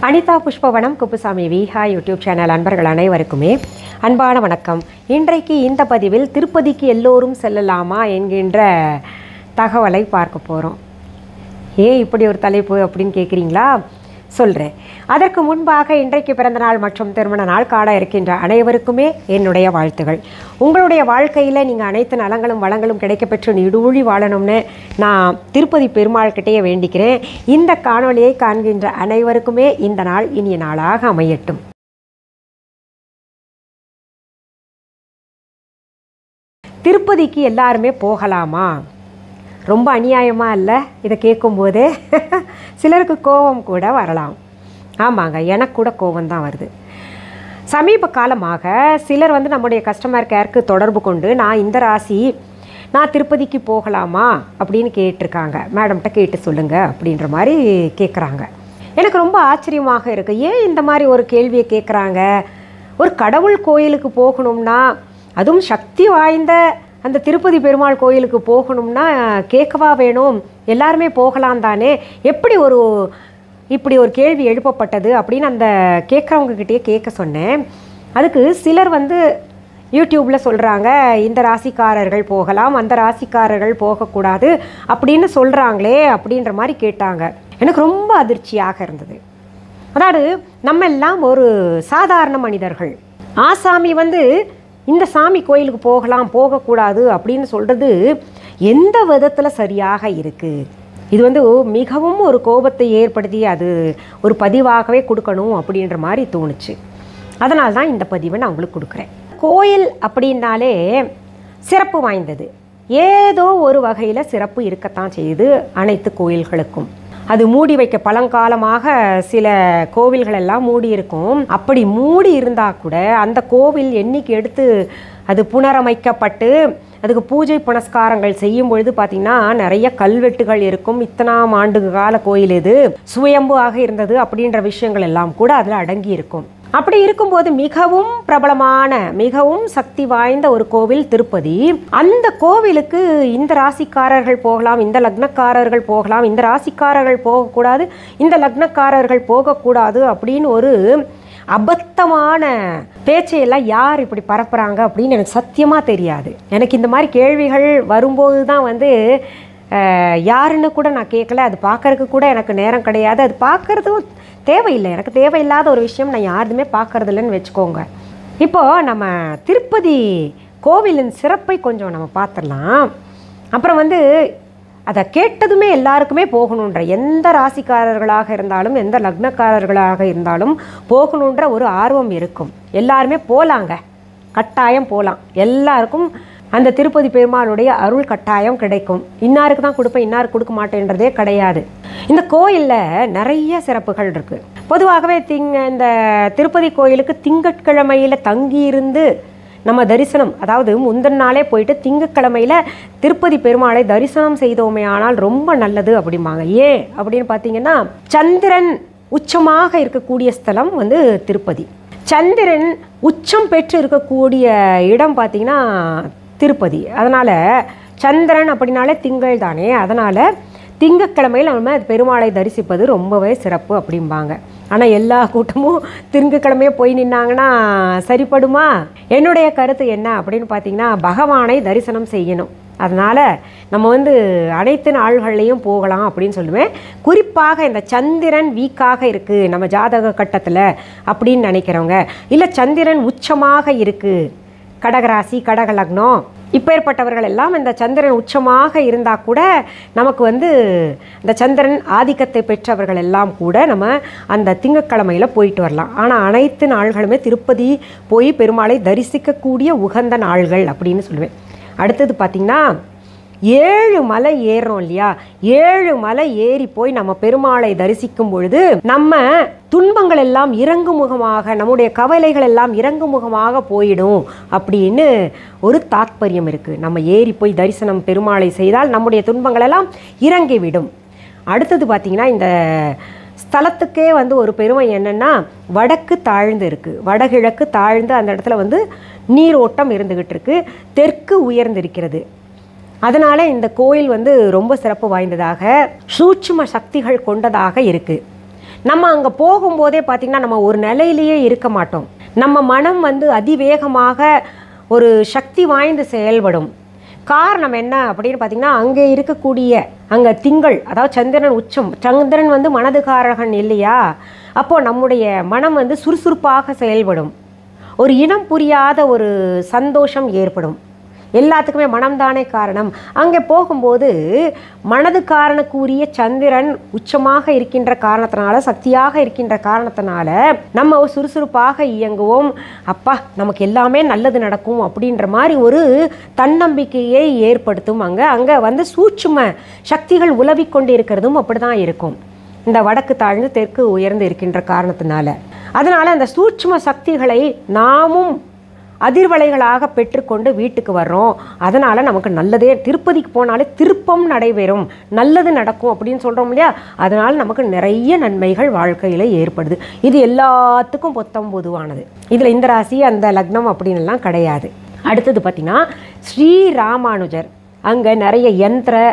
Anitha Pushpavanam Kuppusamy Viha YouTube channel அன்பர்கள் அனைவருக்குமே அன்பான வணக்கம். இன்றைக்கு இந்த பதிவில் திருப்பதிக்கு எல்லோரும் செல்லலாமா என்கின்ற தகவலை பார்க்க போகிறோம். ஏன் இப்படி ஒரு தலைப்பு அப்படின்னு கேட்குறீங்களா? சொல்கிறேன். அதற்கு முன்பாக இன்றைக்கு பிறந்தநாள் மற்றும் திருமண நாள் காண இருக்கின்ற அனைவருக்குமே என்னுடைய வாழ்த்துகள். உங்களுடைய வாழ்க்கையில் நீங்கள் அனைத்து நலங்களும் வளங்களும் கிடைக்கப்பெற்று நீடூழி வாழணும்னு நான் திருப்பதி பெருமாள்கிட்டேயே வேண்டிக்கிறேன். இந்த காணொளியை காண்கின்ற அனைவருக்குமே இந்த நாள் இனிய நாளாக அமையட்டும். திருப்பதிக்கு எல்லாருமே போகலாமா? ரொம்ப அநியாயமாக இல்லை? இதை கேட்கும்போதே சிலருக்கு கோபம் கூட வரலாம். ஆமாங்க, எனக்கு கூட கோபம்தான் வருது. சமீப காலமாக சிலர் நம்முடைய கஸ்டமர் கேருக்கு தொடர்பு கொண்டு நான் திருப்பதிக்கு போகலாமா அப்படின்னு கேட்டிருக்காங்க. மேடம்கிட்ட கேட்டு சொல்லுங்கள் அப்படின்ற மாதிரி கேட்குறாங்க. எனக்கு ரொம்ப ஆச்சரியமாக இருக்குது. ஏன் இந்த மாதிரி ஒரு கேள்வியை கேட்குறாங்க? ஒரு கடவுள் கோயிலுக்கு போகணும்னா, அதுவும் சக்தி வாய்ந்த அந்த திருப்பதி பெருமாள் கோயிலுக்கு போகணும்னா கேட்கவா வேணும்? எல்லாருமே போகலாம் தானே. இப்படி ஒரு கேள்வி எழுப்பப்பட்டது அப்படின்னு அந்த கேட்குறவங்கக்கிட்டே கேட்க சொன்னேன். அதுக்கு சிலர் யூடியூப்பில் சொல்கிறாங்க, இந்த ராசிக்காரர்கள் போகலாம், அந்த ராசிக்காரர்கள் போகக்கூடாது அப்படின்னு சொல்கிறாங்களே அப்படின்ற மாதிரி கேட்டாங்க. எனக்கு ரொம்ப அதிர்ச்சியாக இருந்தது. அதாவது நம்ம எல்லாம் ஒரு சாதாரண மனிதர்கள். ஆசாமி இந்த சாமி கோயிலுக்கு போகலாம் போகக்கூடாது அப்படின்னு சொல்கிறது எந்த விதத்தில் சரியாக இருக்குது? இது மிகவும் ஒரு கோபத்தை ஏற்படுத்தி அது ஒரு பதிவாகவே கொடுக்கணும் அப்படின்ற மாதிரி தோணுச்சு. அதனால தான் இந்த பதிவை நான் உங்களுக்கு கொடுக்குறேன். கோயில் அப்படின்னாலே சிறப்பு வாய்ந்தது. ஏதோ ஒரு வகையில் சிறப்பு இருக்கத்தான் செய்யுது அனைத்து கோயில்களுக்கும். அது மூடி வைக்க பழங்காலமாக சில கோவில்கள் எல்லாம் மூடி இருக்கும். அப்படி மூடி இருந்தால் கூட அந்த கோவில் என்னைக்கு எடுத்து அது புனரமைக்கப்பட்டு அதுக்கு பூஜை புனஸ்காரங்கள் செய்யும் பொழுது பார்த்திங்கன்னா நிறைய கல்வெட்டுகள் இருக்கும். இத்தனாம் ஆண்டு கால கோயில் இது சுயம்பு ஆக இருந்தது அப்படின்ற விஷயங்கள் எல்லாம் கூட அதில் அடங்கி இருக்கும். அப்படி இருக்கும்போது மிகவும் பிரபலமான மிகவும் சக்தி வாய்ந்த ஒரு கோவில் திருப்பதி. அந்த கோவிலுக்கு இந்த ராசிக்காரர்கள் போகலாம், இந்த லக்னக்காரர்கள் போகலாம், இந்த ராசிக்காரர்கள் போகக்கூடாது, இந்த லக்னக்காரர்கள் போகக்கூடாது அப்படின்னு ஒரு அபத்தமான பேச்சையெல்லாம் யார் இப்படி பரப்புகிறாங்க அப்படின்னு எனக்கு சத்தியமாக தெரியாது. எனக்கு இந்த மாதிரி கேள்விகள் வரும்போது தான் யாருன்னு கூட நான் கேட்கல. அது பார்க்கறதுக்கு கூட எனக்கு நேரம் கிடையாது. அது பார்க்குறதும் தேவையில்லை. எனக்கு தேவையில்லாத ஒரு விஷயம் நான் யாருமே பார்க்கறதில்லன்னு வச்சுக்கோங்க. இப்போது நம்ம திருப்பதி கோவிலின் சிறப்பை கொஞ்சம் நம்ம பார்த்துடலாம். அப்புறம் அதை கேட்டதுமே எல்லாருக்குமே போகணுன்ற, எந்த ராசிக்காரர்களாக இருந்தாலும் எந்த லக்னக்காரர்களாக இருந்தாலும் போகணுன்ற ஒரு ஆர்வம் இருக்கும். எல்லாருமே போகலாங்க, கட்டாயம் போகலாம். எல்லாருக்கும் அந்த திருப்பதி பெருமாளுடைய அருள் கட்டாயம் கிடைக்கும். இன்னாருக்கு தான் கொடுப்பேன், இன்னாருக்கு கொடுக்க மாட்டேன்றதே கிடையாது. இந்த கோயிலில் நிறைய சிறப்புகள் இருக்குது. பொதுவாகவே இந்த திருப்பதி கோயிலுக்கு திங்கட்கிழமையில் தங்கியிருந்து நம்ம தரிசனம், அதாவது முந்தின நாளே போயிட்டு திங்கட்கிழமையில் திருப்பதி பெருமாளை தரிசனம் செய்தோமே ஆனால் ரொம்ப நல்லது அப்படிம்பாங்க. ஏன் அப்படின்னு பார்த்தீங்கன்னா, சந்திரன் உச்சமாக இருக்கக்கூடிய ஸ்தலம் திருப்பதி. சந்திரன் உச்சம் பெற்று இருக்கக்கூடிய இடம் பார்த்திங்கன்னா திருப்பதி. அதனால் சந்திரன் அப்படின்னாலே திங்கள் தானே. அதனால் திங்கட்கிழமையில் நம்ம பெருமாளை தரிசிப்பது ரொம்பவே சிறப்பு அப்படிம்பாங்க. ஆனால் எல்லா கூட்டமும் திங்கட்கிழமையே போய் நின்னாங்கன்னா சரிப்படுமா? என்னுடைய கருத்து என்ன அப்படின்னு பார்த்தீங்கன்னா, பகவானை தரிசனம் செய்யணும். அதனால் நம்ம அனைத்து நாள்கள்லேயும் போகலாம் அப்படின்னு சொல்லுவேன். குறிப்பாக இந்த சந்திரன் வீக்காக இருக்குது நம்ம ஜாதக கட்டத்தில் அப்படின்னு நினைக்கிறவங்க, இல்லை சந்திரன் உச்சமாக இருக்குது, கடகராசி கடக லக்னம் இப்பேற்பட்டவர்கள் எல்லாம் இந்த சந்திரன் உச்சமாக இருந்தால் கூட நமக்கு இந்த சந்திரன் ஆதிக்கத்தை பெற்றவர்கள் எல்லாம் கூட நம்ம அந்த திங்கட்கிழமையில் போயிட்டு வரலாம். ஆனால் அனைத்து நாள்களுமே திருப்பதி போய் பெருமாளை தரிசிக்கக்கூடிய உகந்த நாள்கள் அப்படின்னு சொல்லுவேன். அடுத்தது பார்த்திங்கன்னா, 7 மலை ஏறுறோம் இல்லையா? 7 மலை ஏறி போய் நம்ம பெருமாளை தரிசிக்கும் பொழுது நம்ம துன்பங்கள் எல்லாம் இறங்குமுகமாக, நம்முடைய கவலைகள் எல்லாம் இறங்குமுகமாக போயிடும் அப்படின்னு ஒரு தாத்பரியம் இருக்குது. நம்ம ஏறி போய் தரிசனம் பெருமாளை செய்தால் நம்முடைய துன்பங்கள் எல்லாம் இறங்கிவிடும். அடுத்தது பார்த்திங்கன்னா, இந்த ஸ்தலத்துக்கே ஒரு பெருமை என்னென்னா, வடக்கு தாழ்ந்து இருக்குது, வடகிழக்கு தாழ்ந்து அந்த இடத்துல நீரோட்டம் இருந்துக்கிட்டு இருக்குது, தெற்கு உயர்ந்திருக்கிறது. அதனால் இந்த கோயில் ரொம்ப சிறப்பு வாய்ந்ததாக சூட்சும சக்திகள் கொண்டதாக இருக்குது. நம்ம அங்கே போகும்போதே பார்த்திங்கன்னா நம்ம ஒரு நிலையிலேயே இருக்க மாட்டோம். நம்ம மனம் வந்து அதிவேகமாக ஒரு சக்தி வாய்ந்து செயல்படும். காரணம் என்ன அப்படின்னு பார்த்திங்கன்னா, அங்கே இருக்கக்கூடிய அங்கே திங்கள், அதாவது சந்திரன் உச்சம். சந்திரன் வந்து மனதுக்காரகன் இல்லையா? அப்போது நம்முடைய மனம் வந்து சுறுசுறுப்பாக செயல்படும். ஒரு இனம் புரியாத ஒரு சந்தோஷம் ஏற்படும். எல்லாத்துக்குமே மனம்தானே காரணம். அங்கே போகும்போது மனதுக்காரனுக்குரிய சந்திரன் உச்சமாக இருக்கின்ற காரணத்தினால, சக்தியாக இருக்கின்ற காரணத்தினால நம்ம சுறுசுறுப்பாக இயங்குவோம். அப்பா நமக்கு எல்லாமே நல்லது நடக்கும் அப்படின்ற மாதிரி ஒரு தன்னம்பிக்கையை ஏற்படுத்தும். அங்கே வந்து சூட்சும சக்திகள் உலவி கொண்டு இருக்கிறதும் அப்படி தான் இருக்கும். இந்த வடக்கு தாழ்ந்து தெற்கு உயர்ந்து இருக்கின்ற காரணத்தினால, அதனால் அந்த சூட்சும சக்திகளை நாமும் அதிர்வலைகளாக பெற்றுக்கொண்டு வீட்டுக்கு வர்றோம். அதனால் நமக்கு நல்லதே, திருப்பதிக்கு போனாலே திருப்பம் நடைபெறும், நல்லது நடக்கும் அப்படின்னு சொல்கிறோம் இல்லையா? அதனால் நமக்கு நிறைய நன்மைகள் வாழ்க்கையில் ஏற்படுது. இது எல்லாத்துக்கும் பொதுவானது. இதில் இந்த ராசி அந்த லக்னம் அப்படின்லாம் கிடையாது. அடுத்தது பார்த்திங்கன்னா, ஸ்ரீராமானுஜர் அங்கே நிறைய யந்திர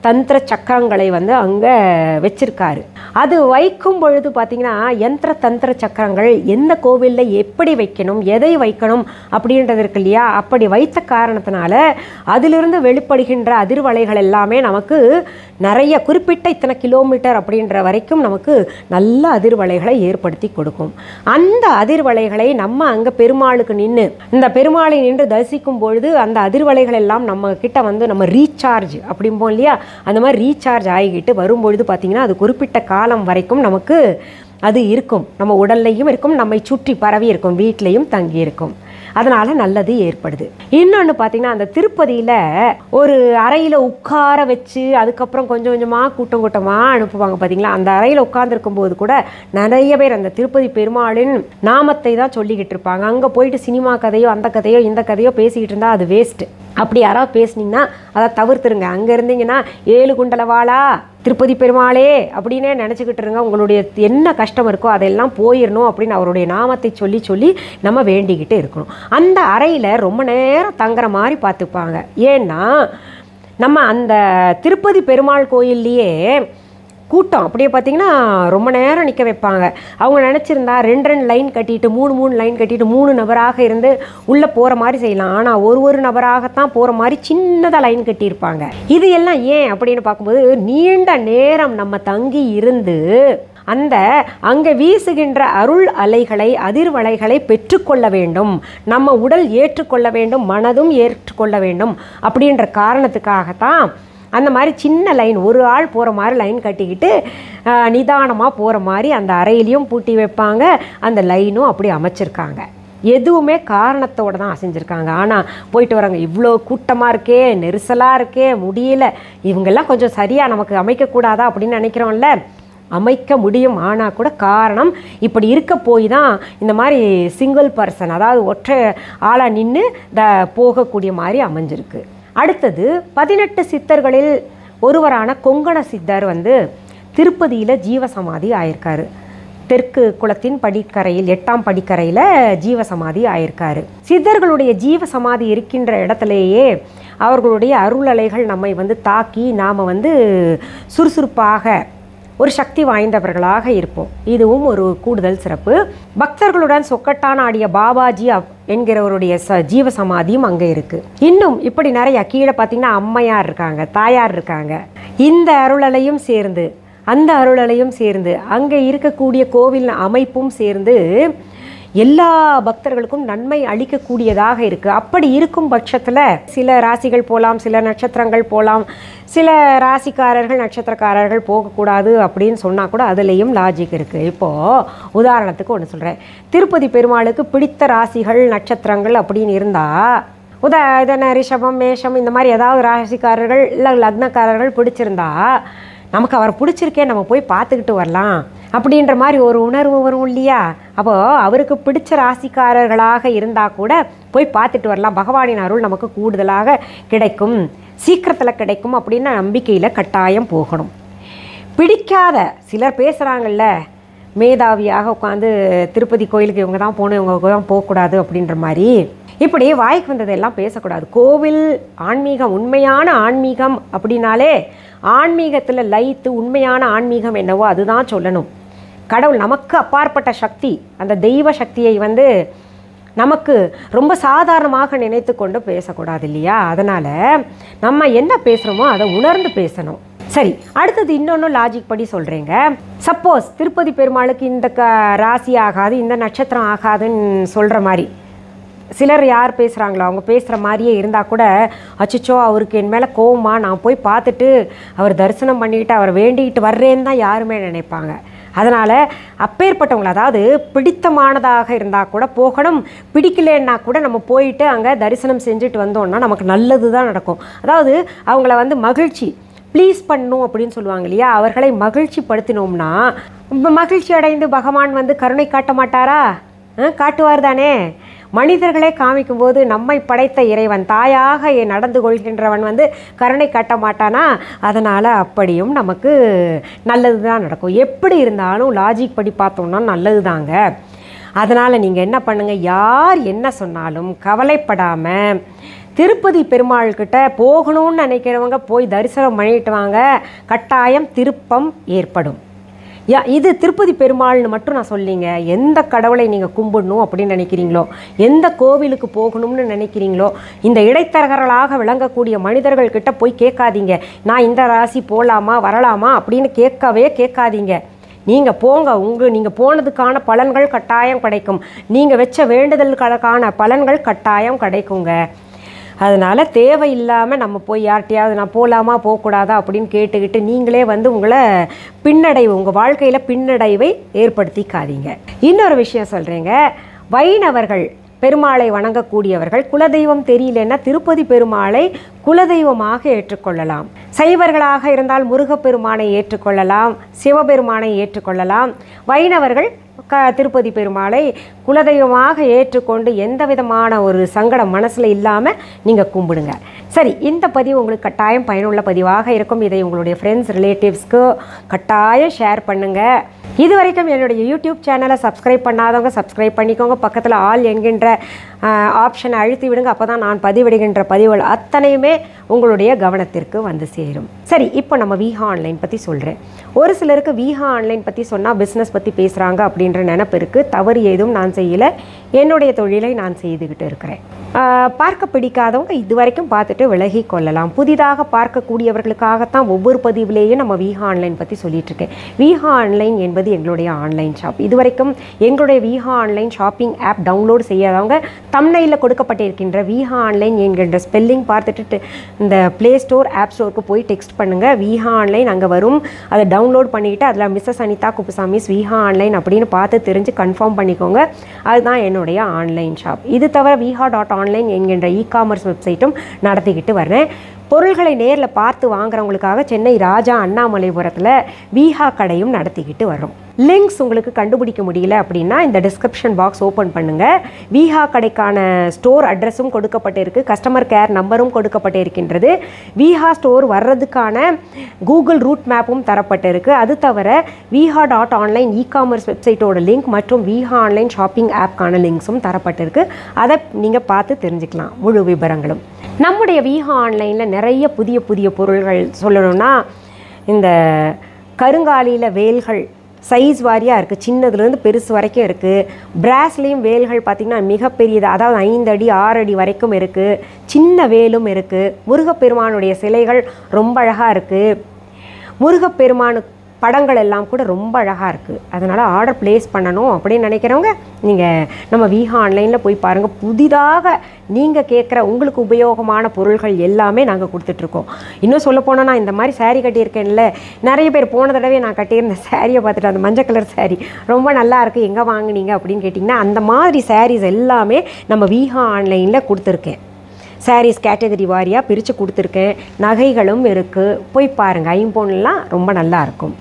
தந்திர சக்கரங்களை வந்து அங்கே வச்சிருக்காரு. அது வைக்கும் பொழுது பார்த்திங்கன்னா, யந்திர தந்திர சக்கரங்கள் எந்த கோவிலில் எப்படி வைக்கணும், எதை வைக்கணும் அப்படின்றது இருக்கு இல்லையா? அப்படி வைத்த காரணத்தினால அதிலிருந்து வெளிப்படுகின்ற அதிர்வலைகள் எல்லாமே நமக்கு நிறைய குறிப்பிட்ட இத்தனை கிலோமீட்டர் அப்படின்ற வரைக்கும் நமக்கு நல்ல அதிர்வலைகளை ஏற்படுத்தி கொடுக்கும். அந்த அதிர்வலைகளை நம்ம அங்கே பெருமாளுக்கு நின்று, இந்த பெருமாளை நின்று தரிசிக்கும் பொழுது அந்த அதிர்வலைகள் எல்லாம் நம்ம கிட்ட வந்து நம்ம ரீசார்ஜ் அப்படிம்போம் இல்லையா? அந்த மாதிரி ரீசார்ஜ் ஆகிக்கிட்டு வரும்பொழுது பார்த்திங்கன்னா, அது குறிப்பிட்ட காலம் வரைக்கும் நமக்கு அது இருக்கும். நம்ம உடல்லையும் இருக்கும், நம்மை சுற்றி பரவி இருக்கும், வீட்லேயும் தங்கி இருக்கும். அதனால் நல்லது ஏற்படுது. இன்னொன்று பார்த்திங்கன்னா, அந்த திருப்பதியில் ஒரு அறையில் உட்கார வச்சு அதுக்கப்புறம் கொஞ்சம் கொஞ்சமாக கூட்டமாக அனுப்புவாங்க பார்த்திங்களா? அந்த அறையில் உட்கார்ந்துருக்கும் போது கூட நிறைய பேர் அந்த திருப்பதி பெருமாளின் நாமத்தை தான் சொல்லிக்கிட்டு இருப்பாங்க. அங்கே போயிட்டு சினிமா கதையோ அந்த கதையோ இந்த கதையோ பேசிக்கிட்டு இருந்தால் அது வேஸ்ட்டு. அப்படி யாராவது பேசுனீங்கன்னா அதை தவிர்த்துருங்க. அங்கே இருந்தீங்கன்னா 7 குண்டலவாளா திருப்பதி பெருமாளே அப்படின்னே நினச்சிக்கிட்டு இருங்க. உங்களுடைய என்ன கஷ்டம் இருக்கோ அதெல்லாம் போயிடணும் அப்படின்னு அவருடைய நாமத்தை சொல்லி சொல்லி நம்ம வேண்டிக்கிட்டு இருக்கணும். அந்த அறையில் ரொம்ப நேரம் தங்குற மாதிரி பார்த்துப்பாங்க. ஏன்னா நம்ம அந்த திருப்பதி பெருமாள் கோயில்லையே கூட்டம் அப்படியே பார்த்திங்கன்னா ரொம்ப நேரம் நிற்க வைப்பாங்க. அவங்க நினச்சிருந்தா 2 லைன் கட்டிட்டு 3 லைன் கட்டிட்டு 3 நபராக இருந்து உள்ளே போகிற மாதிரி செய்யலாம். ஆனால் ஒரு நபராகத்தான் போகிற மாதிரி சின்னதாக லைன் கட்டியிருப்பாங்க. இது எல்லாம் ஏன் அப்படின்னு பார்க்கும்போது, நீண்ட நேரம் நம்ம தங்கி இருந்து அந்த அங்கே வீசுகின்ற அருள் அலைகளை, அதிர்வலைகளை பெற்றுக்கொள்ள வேண்டும், நம்ம உடல் ஏற்றுக்கொள்ள வேண்டும், மனதும் ஏற்றுக்கொள்ள வேண்டும் அப்படின்ற காரணத்துக்காகத்தான் அந்த மாதிரி சின்ன லைன், ஒரு ஆள் போகிற மாதிரி லைன் கட்டிக்கிட்டு நிதானமாக போகிற மாதிரி அந்த அறையிலையும் பூட்டி வைப்பாங்க. அந்த லைனும் அப்படி அமைச்சிருக்காங்க. எதுவுமே காரணத்தோடு தான் செஞ்சுருக்காங்க. ஆனால் போயிட்டு வராங்க, இவ்வளோ கூட்டமாக இருக்கே, நெரிசலாக இருக்கே, முடியல, இவங்கெல்லாம் கொஞ்சம் சரியாக நமக்கு அமைக்கக்கூடாதா அப்படின்னு நினைக்கிறோம்ல, அமைக்க முடியும். ஆனால் கூட காரணம் இப்படி இருக்க போய் தான் இந்த மாதிரி சிங்கிள் பர்சன், அதாவது ஒற்றை ஆளாக நின்று போகக்கூடிய மாதிரி அமைஞ்சிருக்கு. அடுத்தது 18 சித்தர்களில் ஒருவரான கொங்கண சித்தர் வந்து திருப்பதியில் ஜீவசமாதி ஆயிருக்காரு. தெற்கு குளத்தின் படிக்கரையில் 8ஆம் படிக்கரையில் ஜீவசமாதி ஆயிருக்காரு. சித்தர்களுடைய ஜீவசமாதி இருக்கின்ற இடத்துலையே அவர்களுடைய அருளலைகள் நம்மை வந்து தாக்கி நாம் வந்து சுறுசுறுப்பாக ஒரு சக்தி வாய்ந்தவர்களாக இருப்போம். இதுவும் ஒரு கூடுதல் சிறப்பு. பக்தர்களுடன் சொக்கட்டான ஆடிய பாபாஜி என்கிறவருடைய ஜீவசமாதியும் அங்கே இருக்குது. இன்னும் இப்படி நிறைய கீழே பார்த்திங்கன்னா அம்மையார் இருக்காங்க, தாயார் இருக்காங்க. இந்த அருளலையும் சேர்ந்து அந்த அருளலையும் சேர்ந்து அங்கே இருக்கக்கூடிய கோவில் அமைப்பும் சேர்ந்து எல்லா பக்தர்களுக்கும் நன்மை அளிக்கக்கூடியதாக இருக்குது. அப்படி இருக்கும் பட்சத்தில் சில ராசிகள் போகலாம், சில நட்சத்திரங்கள் போகலாம், சில ராசிக்காரர்கள் நட்சத்திரக்காரர்கள் போகக்கூடாது அப்படின்னு சொன்னால் கூட அதுலேயும் லாஜிக் இருக்குது. இப்போது உதாரணத்துக்கு ஒன்று சொல்கிறேன். திருப்பதி பெருமாளுக்கு பிடித்த ராசிகள் நட்சத்திரங்கள் அப்படின்னு இருந்தால் இதனை ரிஷபம் மேஷம் இந்த மாதிரி ஏதாவது ராசிக்காரர்கள் இல்லை லக்னக்காரர்கள் பிடிச்சிருந்தா நமக்கு அவர் பிடிச்சிருக்கே, நம்ம போய் பார்த்துக்கிட்டு வரலாம் அப்படின்ற மாதிரி ஒரு உணர்வு வரும் இல்லையா? அப்போது அவருக்கு பிடிச்ச ராசிக்காரர்களாக இருந்தால் கூட போய் பார்த்துட்டு வரலாம், பகவானின் அருள் நமக்கு கூடுதலாக கிடைக்கும், சீக்கிரத்தில் கிடைக்கும் அப்படின்னு நம்பிக்கையில் கட்டாயம் போகணும். பிடிக்காத சிலர் பேசுகிறாங்கல்ல, மேதாவியாக உட்காந்து திருப்பதி கோயிலுக்கு இவங்க தான் போகணும், இவங்க தான் போகக்கூடாது அப்படின்ற மாதிரி, இப்படி வாய்க்கு வந்ததெல்லாம் பேசக்கூடாது. கோவில் ஆன்மீகம், உண்மையான ஆன்மீகம் அப்படின்னாலே ஆன்மீகத்தில் லயித்து உண்மையான ஆன்மீகம் என்னவோ அதுதான் சொல்லணும். கடவுள் நமக்கு அப்பாற்பட்ட சக்தி, அந்த தெய்வ சக்தியை வந்து நமக்கு ரொம்ப சாதாரணமாக நினைத்து கொண்டு பேசக்கூடாது இல்லையா? அதனால் நம்ம என்ன பேசுகிறோமோ அதை உணர்ந்து பேசணும். சரி, அடுத்தது இன்னொன்று லாஜிக் படி சொல்கிறேங்க. சப்போஸ் திருப்பதி பெருமாளுக்கு இந்த ராசி ஆகாது, இந்த நட்சத்திரம் ஆகாதுன்னு சொல்கிற மாதிரி சிலர் யார் பேசுகிறாங்களோ அவங்க பேசுகிற மாதிரியே இருந்தால் கூட, அச்சோ அவருக்கு என் மேலே கோவமா, நான் போய் பார்த்துட்டு அவர் தரிசனம் பண்ணிக்கிட்டு அவர் வேண்டிக்கிட்டு வர்றேன்னு தான் யாருமே நினைப்பாங்க. அதனால் அப்பேற்பட்டவங்களை, அதாவது பிடித்தமானதாக இருந்தால் கூட போகணும், பிடிக்கலன்னா கூட நம்ம போயிட்டு அங்கே தரிசனம் செஞ்சுட்டு வந்தோம்னா நமக்கு நல்லது தான் நடக்கும். அதாவது அவங்கள வந்து மகிழ்ச்சி ப்ளீஸ் பண்ணணும் அப்படின்னு சொல்லுவாங்க இல்லையா? அவர்களை மகிழ்ச்சி படுத்தினோம்னா மகிழ்ச்சி அடைந்து பகவான் வந்து கருணை காட்ட மாட்டாரா? காட்டுவார் தானே. மனிதர்களே காமிக்கும்போது நம்மை படைத்த இறைவன் தாயாக நடந்து கொள்கின்றவன் வந்து கருணை காட்ட மாட்டானா? அதனால் அப்படியும் நமக்கு நல்லது தான் நடக்கும். எப்படி இருந்தாலும் லாஜிக் படி பார்த்தோம்னா நல்லது தாங்க. அதனால் நீங்கள் என்ன பண்ணுங்கள், யார் என்ன சொன்னாலும் கவலைப்படாமல் திருப்பதி பெருமாள்கிட்ட போகணும்னு நினைக்கிறவங்க போய் தரிசனம் பண்ணிட்டு வாங்க. கட்டாயம் திருப்பம் ஏற்படும். இது திருப்பதி பெருமாள்னு மட்டும் நான் சொல்லிங்க. எந்த கடவுளை நீங்கள் கும்பிடணும் அப்படின்னு நினைக்கிறீங்களோ, எந்த கோவிலுக்கு போகணும்னு நினைக்கிறீங்களோ, இந்த இடைத்தரகர்களாக விளங்கக்கூடிய மனிதர்கள்கிட்ட போய் கேட்காதீங்க, நான் இந்த ராசி போகலாமா வரலாமா அப்படின்னு கேட்காதீங்க. நீங்கள் போங்க, நீங்கள் போனதுக்கான பலன்கள் கட்டாயம் கிடைக்கும். நீங்கள் வச்ச வேண்டுதல்களுக்கான பலன்கள் கட்டாயம் கிடைக்குங்க. அதனால் தேவையில்லாமல் நம்ம போய் யார்கிட்டையாவது நான் போகலாமா போகக்கூடாதா அப்படின்னு கேட்டுக்கிட்டு நீங்களே வந்து உங்களை உங்கள் வாழ்க்கையில் பின்னடைவை ஏற்படுத்திக்காதீங்க. இன்னொரு விஷயம் சொல்கிறேங்க. வைணவர்கள் பெருமாளை வணங்கக்கூடியவர்கள் குலதெய்வம் தெரியலன்னா திருப்பதி பெருமாளை குலதெய்வமாக ஏற்றுக்கொள்ளலாம். சைவர்களாக இருந்தால் முருகப்பெருமானை ஏற்றுக்கொள்ளலாம், சிவபெருமானை ஏற்றுக்கொள்ளலாம். வைணவர்கள் திருப்பதி பெருமாளை குலதெய்வமாக ஏற்றுக்கொண்டு எந்த விதமான ஒரு சங்கடம் மனசில் இல்லாமல் நீங்கள் கும்பிடுங்க. சரி, இந்த பதிவு உங்களுக்கு கட்டாயம் பயனுள்ள பதிவாக இருக்கும். இதை உங்களுடைய ஃப்ரெண்ட்ஸ் ரிலேட்டிவ்ஸ்க்கு கட்டாயம் ஷேர் பண்ணுங்கள். இது வரைக்கும் என்னுடைய யூடியூப் சேனலை சப்ஸ்கிரைப் பண்ணாதவங்க சப்ஸ்கிரைப் பண்ணிக்கோங்க. பக்கத்தில் ஆல் என்கின்ற ஆப்ஷனை அழுத்தி விடுங்க. அப்போ தான் நான் பதிவிடுகின்ற பதிவுகள் அத்தனையுமே உங்களுடைய கவனத்திற்கு வந்து சேரும். சரி, இப்போ நம்ம விஹா ஆன்லைன் பற்றி சொல்கிறேன். ஒரு சிலருக்கு விஹா ஆன்லைன் பற்றி சொன்னால் பிஸ்னஸ் பற்றி பேசுகிறாங்க அப்படின்ற நினைப்பு இருக்குது. தவறு ஏதும் நான் செய்யலை, என்னுடைய தொழிலை நான் செய்துக்கிட்டு இருக்கிறேன். பார்க்க பிடிக்காதவங்க இது வரைக்கும் பார்த்துட்டு விலகி கொள்ளலாம். புதிதாக பார்க்கக்கூடியவர்களுக்காகத்தான் ஒவ்வொரு பதிவிலேயும் நம்ம விஹா ஆன்லைன் பற்றி சொல்லிகிட்ருக்கேன். விஹா ஆன்லைன் என்பது எங்களுடைய ஆன்லைன் ஷாப். இது வரைக்கும் எங்களுடைய Viha online shopping app download செய்யாதவங்க தம்ப்நெயிலில் கொடுக்கப்பட்டிருக்கின்ற விஹா ஆன்லைன் என்கின்ற ஸ்பெல்லிங் பார்த்துட்டு இந்த ப்ளே ஸ்டோர் ஆப் ஸ்டோருக்கு போய் டெக்ஸ்ட் பண்ணுங்கள், விஹா ஆன்லைன் அங்கே வரும். அதை டவுன்லோட் பண்ணிக்கிட்டு அதில் மிஸ்ஸஸ் அனிதா குப்புசாமிஸ் விஹா ஆன்லைன் அப்படின்னு பார்த்து தெரிஞ்சு கன்ஃபார்ம் பண்ணிக்கோங்க. அதுதான் என்னுடைய ஆன்லைன் ஷாப். இது தவிர viha.online என்கின்ற இ-காமர்ஸ் வெப்சைட்டும் நடத்திக்கிட்டு வர்றேன். பொருள்களை நேரில் பார்த்து வாங்குறவங்களுக்காக சென்னை ராஜா அண்ணாமலைபுரத்தில் விஹா கடையும் நடத்திக்கிட்டு வரோம். லிங்க்ஸ் உங்களுக்கு கண்டுபிடிக்க முடியல அப்படின்னா இந்த டிஸ்கிரிப்ஷன் பாக்ஸ் ஓப்பன் பண்ணுங்கள். விஹா கடைக்கான ஸ்டோர் அட்ரஸும் கொடுக்கப்பட்டிருக்கு, கஸ்டமர் கேர் நம்பரும் கொடுக்கப்பட்டிருக்கின்றது. விஹா ஸ்டோர் வர்றதுக்கான கூகுள் ரூட் மேப்பும் தரப்பட்டிருக்கு. அது தவிர viha.online இ-காமர்ஸ் வெப்சைட்டோட லிங்க் மற்றும் விஹா ஆன்லைன் ஷாப்பிங் ஆப்கான லிங்க்ஸும் தரப்பட்டிருக்கு. அதை நீங்கள் பார்த்து தெரிஞ்சுக்கலாம் முழு விவரங்களும். நம்முடைய விஹா ஆன்லைனில் நிறைய புதிய புதிய பொருள்கள் சொல்லணும்னா, இந்த கருங்காலியில் வேல்கள் சைஸ் வாரியாக இருக்குது, சின்னதுலேருந்து பெருசு வரைக்கும் இருக்குது. பிராஸ்லேயும் வேல்கள் பார்த்திங்கன்னா மிகப்பெரியது, அதாவது 5 அடி 6 அடி வரைக்கும் இருக்குது. சின்ன வேலும் இருக்குது. முருகப்பெருமானுடைய சிலைகள் ரொம்ப அழகாக இருக்குது. முருகப்பெருமானு படங்கள் எல்லாம் கூட ரொம்ப அழகாக இருக்குது. அதனால் ஆர்டர் ப்ளேஸ் பண்ணணும் அப்படின்னு நினைக்கிறவங்க நீங்கள் நம்ம விஹா ஆன்லைனில் போய் பாருங்கள். புதிதாக நீங்கள் கேட்குற உங்களுக்கு உபயோகமான பொருள்கள் எல்லாமே நாங்கள் கொடுத்துட்ருக்கோம். இன்னும் சொல்லப்போனால் நான் இந்த மாதிரி சாரீ கட்டியிருக்கேன்ல, நிறைய பேர் போன தடவை நான் கட்டியிருந்த சாரியை பார்த்துட்டு அந்த மஞ்சள் கலர் சாரீ ரொம்ப நல்லா இருக்குது, எங்கே வாங்கினீங்க அப்படின்னு கேட்டிங்கன்னா அந்த மாதிரி சாரீஸ் எல்லாமே நம்ம விஹா ஆன்லைனில் கொடுத்துருக்கேன். சாரீஸ் கேட்டகரி வாரியாக பிரித்து கொடுத்துருக்கேன். நகைகளும் இருக்குது, போய் பாருங்கள். ஐம்பொன்லாம் ரொம்ப நல்லாயிருக்கும்.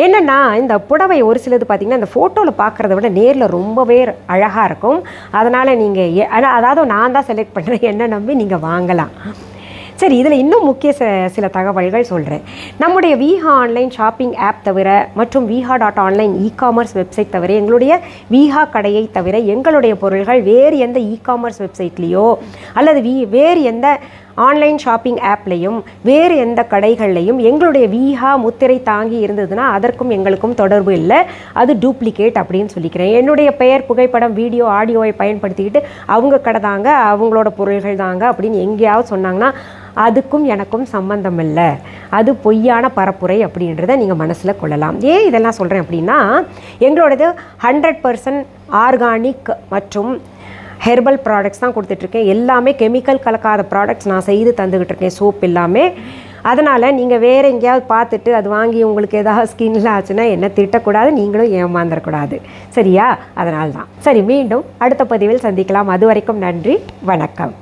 என்னென்னா இந்த புடவை ஒரு சிலது பார்த்திங்கன்னா இந்த ஃபோட்டோவில் பார்க்குறத விட நேரில் ரொம்பவே அழகாக இருக்கும். அதனால் நீங்கள் அதாவது நான் தான் செலக்ட் பண்ணுறேன், என்ன நம்பி நீங்கள் வாங்கலாம். சரி, இதில் இன்னும் முக்கிய சில தகவல்கள் சொல்கிறேன். நம்முடைய விஹா ஆன்லைன் ஷாப்பிங் ஆப் தவிர மற்றும் viha.online இ-காமர்ஸ் வெப்சைட் தவிர எங்களுடைய விஹா கடையை தவிர எங்களுடைய பொருள்கள் வேறு எந்த இ-காமர்ஸ் வெப்சைட்லேயோ அல்லது வேறு எந்த ஆன்லைன் ஷாப்பிங் ஆப்லேயும் வேறு எந்த கடைகள்லையும் எங்களுடைய விஹா முத்திரை தாங்கி இருந்ததுன்னா அதற்கும் எங்களுக்கும் தொடர்பு இல்லை, அது டூப்ளிகேட் அப்படின்னு சொல்லிக்கிறேன். என்னுடைய பெயர், புகைப்படம், வீடியோ, ஆடியோவை பயன்படுத்திக்கிட்டு அவங்க கடை தாங்க, அவங்களோட பொருள்கள் தாங்க அப்படின்னு எங்கேயாவது சொன்னாங்கன்னா அதுக்கும் எனக்கும் சம்பந்தம் இல்லை, அது பொய்யான பரப்புரை அப்படின்றத நீங்கள் மனசில் கொள்ளலாம். ஏன் இதெல்லாம் சொல்கிறேன் அப்படின்னா, எங்களோடது 100% ஆர்கானிக் மற்றும் ஹெர்பல் ப்ராடக்ட்ஸ் தான் கொடுத்துட்ருக்கேன். எல்லாமே கெமிக்கல் கலக்காத ப்ராடக்ட்ஸ் நான் செய்து தந்துக்கிட்டு இருக்கேன், சோப் எல்லாமே. அதனால் நீங்கள் வேறு எங்கேயாவது பார்த்துட்டு அது வாங்கி உங்களுக்கு ஏதாவது ஸ்கின்ல ஆச்சுன்னா என்ன திட்டக்கூடாது, நீங்களும் ஏமாந்துடக்கூடாது, சரியா? அதனால தான். சரி, மீண்டும் அடுத்த பதிவில் சந்திக்கலாம். அது வரைக்கும் நன்றி, வணக்கம்.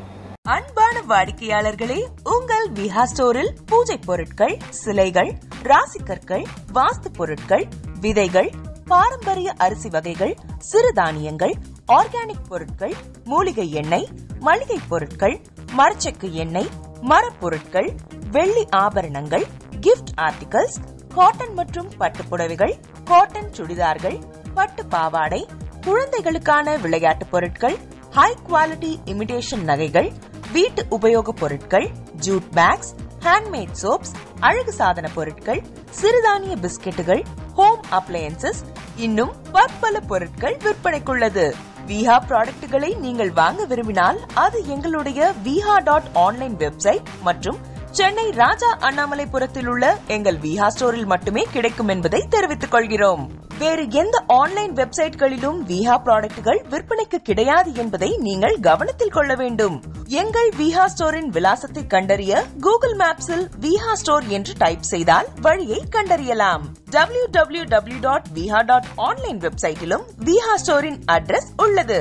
அன்பான வாடிக்கையாளர்களே, உங்கள் விஹா ஸ்டோரில் பூஜை பொருட்கள், சிலைகள், ராசிக்கற்கள், வாஸ்து பொருட்கள், விதைகள், பாரம்பரிய அரிசி வகைகள், சிறுதானியங்கள், ஆர்கானிக் பொருட்கள், மூலிகை எண்ணெய், மளிகை பொருட்கள், மரச்செக்கு எண்ணெய், மரப்பொருட்கள், வெள்ளி ஆபரணங்கள், கிஃப்ட் ஆர்டிகல்ஸ், காட்டன் மற்றும் பட்டு புடவைகள், காட்டன் சுடிதார்கள், பட்டு பாவாடை, குழந்தைகளுக்கான விளையாட்டு பொருட்கள், ஹை குவாலிட்டி இமிடேஷன் நகைகள், வீட்டு உபயோக பொருட்கள், ஜூட் பேக்ஸ், ஹேண்ட்மேட் சோப்ஸ், அழகு சாதன பொருட்கள், சிறுதானிய பிஸ்கெட்டுகள், ஹோம் அப்ளையன்சஸ், இன்னும் பற்பல பொருட்கள் விற்பனைக்குள்ளது. விஹா ப்ராடக்ட்களை நீங்கள் வாங்க விரும்பினால் அது எங்களுடைய viha.online வெப்சைட் மற்றும் சென்னை ராஜா அண்ணாமலைபுரத்தில் உள்ள எங்கள் விஹா ஸ்டோரில் மட்டுமே கிடைக்கும் என்பதை தெரிவித்துக் கொள்கிறோம். வேறு எந்த ஆன்லைன் வெப்சைட்களிலும் விஹா ப்ராடக்ட்கள் விற்பனைக்கு கிடையாது என்பதை நீங்கள் கவனத்தில் கொள்ள வேண்டும். எங்கள் விஹா ஸ்டோரின் விலாசத்தை கண்டறிய கூகுள் மேப்ஸில் விஹா ஸ்டோர் என்று டைப் செய்தால் வழியை கண்டறியலாம். www.viha.online வெப்சைட்டிலும் விஹா ஸ்டோரின் அட்ரஸ் உள்ளது.